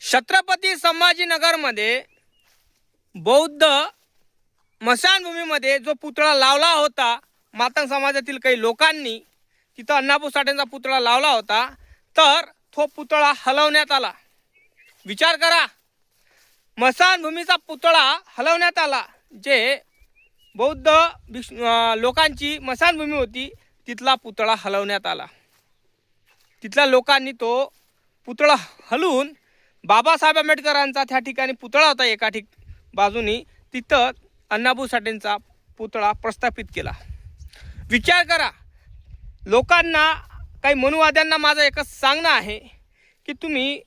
छत्रपती संभाजीनगरमध्ये बौद्ध मशानभूमीमध्ये जो पुतळा लावला होता मातंग समाजातील काही लोकांनी, तिथं अण्णाभाऊ साठेंचा पुतळा लावला होता, तर तो पुतळा हलवण्यात आला। विचार करा, मशानभूमीचा पुतळा हलवण्यात आला। जे बौद्ध लोकांची मशानभूमी होती तिथला पुतळा हलवण्यात आला। तिथल्या लोकांनी तो पुतळा हलवून बाबासाहेब आंबेडकरांचा त्या ठिकाणी पुतळा होता एका बाजूनी, तिथं अण्णाभाऊ साठेंचा पुतळा प्रस्थापित केला। विचार करा, लोकांना काही मनुवाद्यांना माझं एकच सांगणं आहे की तुम्ही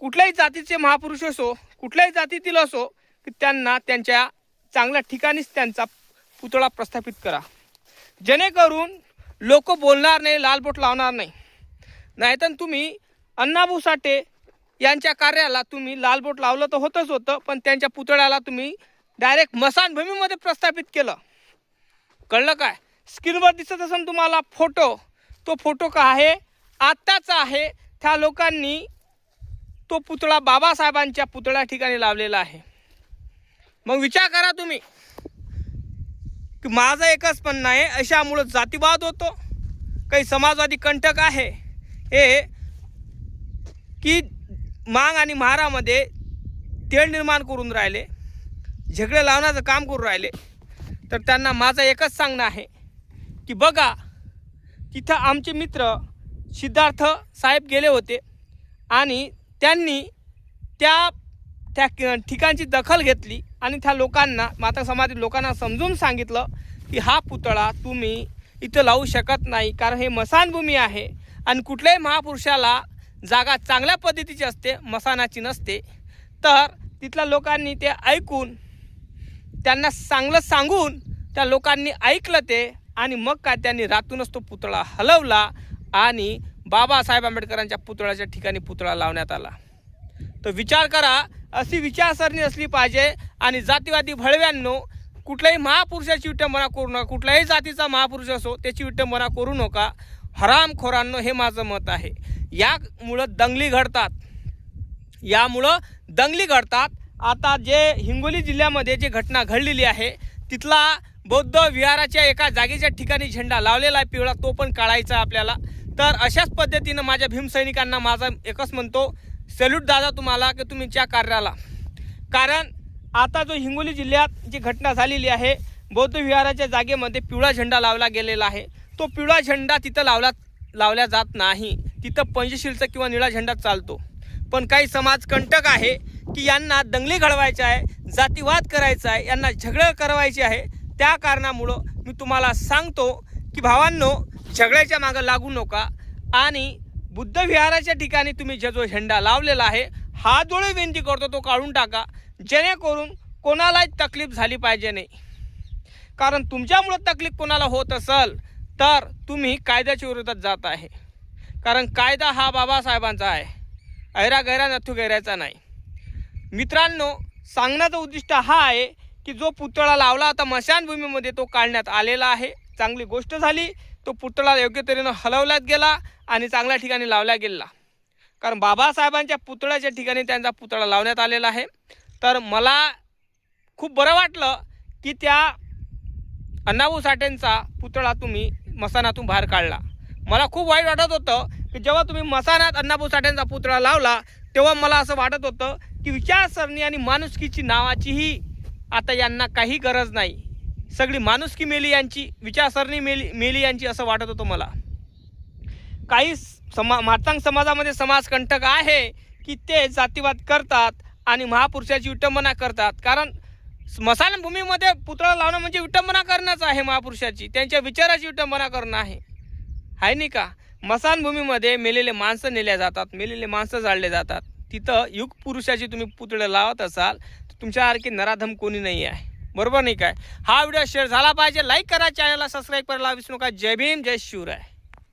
कुठल्याही जातीचे महापुरुष असो, कुठल्याही जातीतील असो, की त्यांना त्यांच्या चांगल्या ठिकाणीच त्यांचा पुतळा प्रस्थापित करा, जेणेकरून लोक बोलणार नाही, लालबोट लावणार नाही। नाहीतर तुम्ही अण्णाभाऊ साठे यांच्या कार्याला तुम्ही लालबोट लावलं तर होतच होतं, पण त्यांच्या पुतळ्याला तुम्ही डायरेक्ट मशानभूमीमध्ये प्रस्थापित केलं। कळलं काय? स्क्रीनवर दिसत असेल तुम्हाला फोटो, तो फोटो का आहे? आत्ताचा आहे। त्या लोकांनी तो पुतळा बाबासाहेबांच्या पुतळ्या ठिकाणी लावलेला आहे। मग विचार करा तुम्ही की माझं एकच म्हणणं आहे, अशामुळे जातीवाद होतो। काही समाजवादी कंटक आहे हे की मांग आणि महारामध्ये तेढ निर्माण करून राहिले, झगडे लावण्याचं काम करून राहिले। तर त्यांना माझं एकच सांगणं आहे की बघा, तिथं आमचे मित्र सिद्धार्थ साहेब गेले होते आणि त्यांनी त्या ठिकाणची दखल घेतली आणि त्या लोकांना, मातंग समाजातील लोकांना समजून सांगितलं की हा पुतळा तुम्ही इथं लावू शकत नाही, कारण हे मशानभूमी आहे आणि कुठल्याही महापुरुषाला जागा चांगल्या पद्धतीची असते, मसानाची नसते। तर तिथल्या लोकांनी ते ऐकून, त्यांना चांगलं सांगून त्या लोकांनी ऐकलं ते, आणि मग काय त्यांनी रातूनच तो पुतळा हलवला आणि बाबासाहेब आंबेडकरांच्या पुतळ्याच्या ठिकाणी पुतळा लावण्यात आला। तर विचार करा, अशी विचारसरणी असली पाहिजे। आणि जातीवादी भळव्यांनो, कुठल्याही महापुरुषाची विटंबना करू नका, कुठल्याही जातीचा महापुरुष असो त्याची विटंबना करू नका हरामखोरांनो, हे माझं मत आहे। यामुळं दंगली घडतात, यामुळं दंगली घडतात। आता जे हिंगोली जिल्ह्यामध्ये जे घटना घडलेली आहे, तिथला बौद्ध विहाराच्या एका जागेच्या ठिकाणी झेंडा लावलेला आहे पिवळा, तो पण काढायचा आपल्याला। तर अशाच पद्धतीनं माझ्या भीमसैनिकांना माझा एकच म्हणतो, सॅल्यूट दादा तुम्हाला की तुमच्या कार्याला। कारण आता जो हिंगोली जिल्ह्यात जी घटना झालेली आहे, बौद्ध विहाराच्या जागेमध्ये पिवळा झेंडा लावला गेलेला आहे, तो पिवळा झेंडा तिथं लावल्या जात नाही, तिथं पंचशीलचा किंवा निळा झेंडा चालतो। पण काही समाज कंटक आहे की यांना दंगली घडवायच्या आहे, जातीवाद करायचा आहे, यांना झगडं करवायचे आहे। त्या कारणामुळं मी तुम्हाला सांगतो की भावांनो, झगड्याच्या मागं लागू नका आणि बुद्ध विहाराच्या ठिकाणी तुम्ही जो झेंडा लावलेला आहे, हात जोडून विनंती करतो तो काढून टाका, जेणेकरून कोणालाही तकलीफ झाली पाहिजे नाही। कारण तुमच्यामुळं तकलीफ कोणाला होत असेल तर तुम्ही कायद्याच्या विरोधात जात आहे। कारण कायदा हा बाबासाहेबांचा आहे, ऐरा गैरा नथू गैराचा नाही। मित्रांनो, सांगण्याचं उद्दिष्ट हा आहे की जो पुतळा लावला होता मशानभूमीमध्ये तो काढण्यात आलेला आहे, चांगली गोष्ट झाली। तो पुतळा योग्य तऱ्हेनं हलवण्यात गेला आणि चांगल्या ठिकाणी लावला गेला, कारण बाबासाहेबांच्या पुतळ्याच्या ठिकाणी त्यांचा पुतळा लावण्यात आलेला आहे। तर मला खूप बरं वाटलं की त्या अण्णाभाऊ साठेंचा पुतळा तुम्ही मसानातून बाहेर काढला। मला खूप वाईट वाटत होतं की जेव्हा तुम्ही मसानात अण्णाभाऊ साठेंचा पुतळा लावला, तेव्हा मला असं वाटत होतं की विचारसरणी आणि माणुसकीची नावाचीही आता यांना काही गरज नाही, सगळी माणुसकी मेली यांची, विचारसरणी मेली यांची, असं वाटत होतं मला। काही मातंग समाजामध्ये समाजकंटक आहे की ते जातीवाद करतात आणि महापुरुषाची विटंबना करतात। कारण स्मशानभूमीमध्ये पुतळा लावणं म्हणजे विटंबना करणंच आहे, महापुरुषाची, त्यांच्या विचाराची विटंबना करणं आहे नाही का? स्मशानभूमीमध्ये मेलेले माणसं नेल्या जातात, मेलेले माणसं जाळले जातात, तिथं युग पुरुषाची तुम्ही पुतळे लावत असाल तर तुमच्यासारखी नराधम कोणी नाही आहे, बरोबर नाही काय? हा व्हिडिओ शेअर झाला पाहिजे, लाईक करा, चॅनलला सबस्क्राईब करायला विसरू नका। जय भीम, जय शिवराय।